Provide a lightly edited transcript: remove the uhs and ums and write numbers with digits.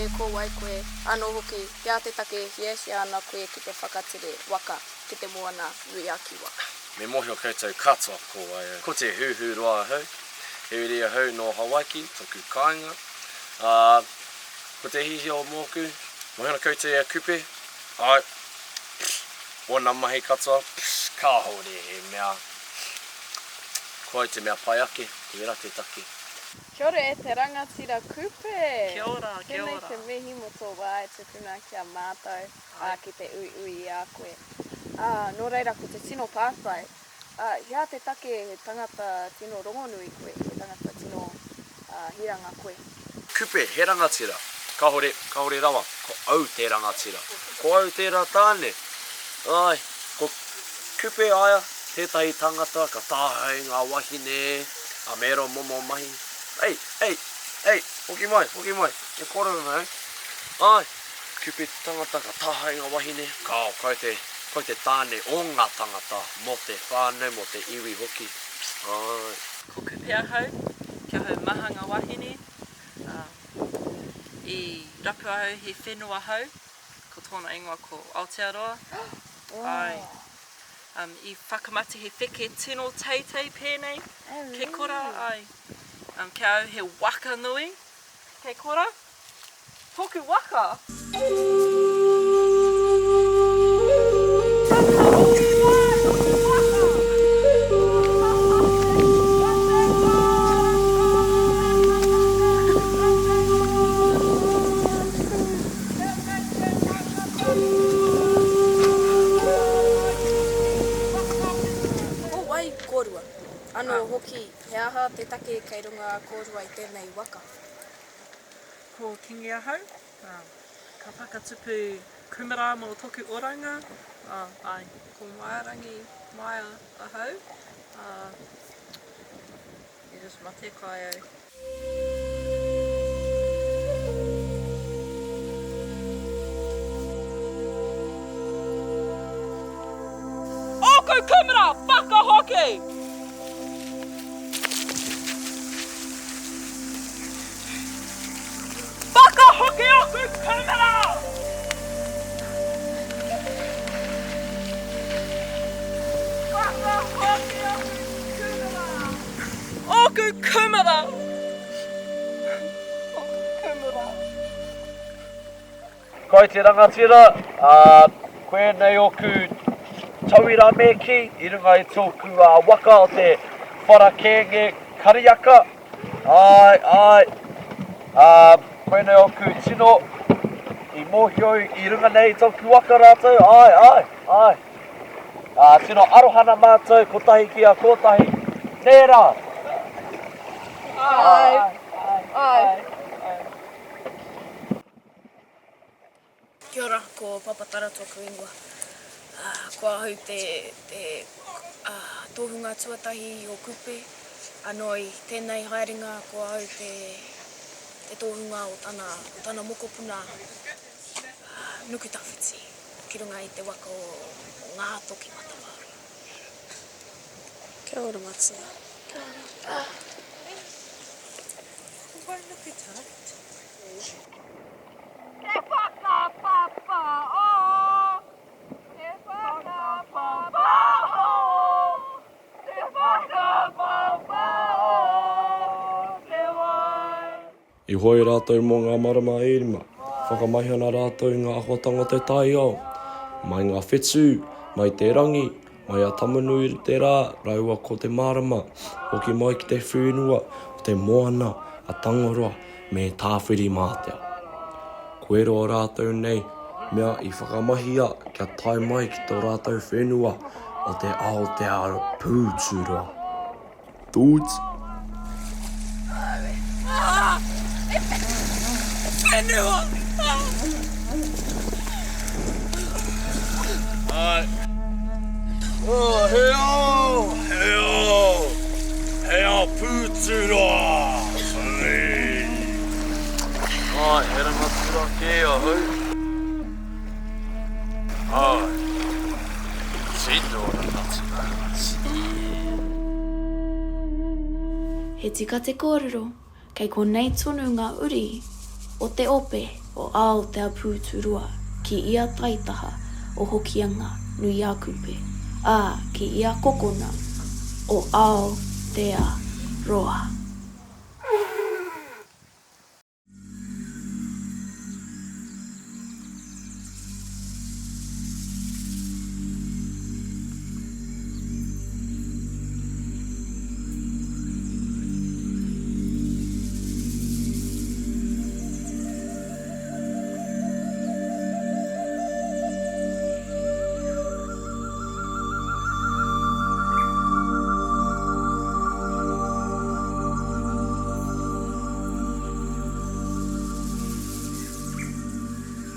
koe, ko wai koe, anō hoki, ia te take hiesi ana koe ki te whakatire waka, ki te moana ui aki waka. Me mohio koutou katoa ko ai. Ko te huhurua hau, he rea hau no Hawaiki, toku kāinga. Ko te hihi o mōku, mohina koutou e kupe, ai, ona mahi katoa, ka hore he mea. Ko ai te mea pai ake, te wera te take. Kia ora e te rangatira kupe. Kia ora, kia ora. Tēnei te mihi mo tō wai te tuna kia mātou ki te ui a koe. Nō reira ko te tino pātai. Ia te take he tangata tino rongonui koe, he tangata tino hiranga koe. Kupe, he rangatira. Ka hore rawa, ko au te rangatira. Ko au te ra tāne. Ai, ko kupe aia, tētahi tangata, ka tāhei ngā wahine, a mero momo mahi. Ei, hoki mai, e korona nei. Ai, kupe tangata ka tāhei ngā wahine, koe te tāne o ngā tangata, mo te whānau, mo te iwi hoki. Ai. Ko kupe ahau, kia hau maha ngā wahine, I rapu ahau he whenua hau, ko tōna ingoa ko Aotearoa. Ai. I whakamate he whike tino teitei pēnei, ke kora, ai. Kia au he waka nui, ke kora. Toku waka! Anō hoki, he aha te take kei runga kōrua I tēnei waka. Ko Kingi ahau, ka whakatupu kumara mō toku oranga, ai, ko Mairangi mai ahau, I just mate kai au. Oku kumara, whakahoki! Hoki oku kumara! Hoki oku kumara! Oku kumara! Oku kumara! Koe te rangatira, koe nei oku tauira meki, I runga I tōku waka o te wharakenge kariaka. Ai. Koe nei oku tino I mohio I runga nei tōku waka rātou, ai. Tino arohana mātou, kotahi kia kotahi, nērā. Ai. Kia ora, ko Papatara tōku ingoa. Kua hau te tohunga tuatahi o kupe, anō I tēnei haerenga kua hau te tohunga o tana mokopuna nuku tawhiti, ki runga I te waka o ngā toki matawāru. Kia ora Matsuya. Kia ora. Wai nuku tawhiti. Te whakapapa o! Te whakapapa o! Te whakapapa o! Te wai! I hoi rātou mō ngā marama irima, whakamahana rātou ngā ahotanga te tai ao, mai ngā whetū, mai te rangi, mai a tamanui te rā, raua ko te marama, hoki mai ki te whenua, o te moana, a tangoroa, me tāwhiri mātea. Koe roa rātou nei, mea I whakamahia kia tai mai ki tō rātou whenua, o te Aotearoa pūturoa. Tūts! Whenua! Ai. Heo pūturoa! Ai, he rangatira kia hau. Ai, tino rangatira. He tika te kōrero, kei konei tonu ngā uri o te ope o ao te apūturua ki ia taitaha o Hokianga nui a kupe, a ki ia kokona o ao te a roa.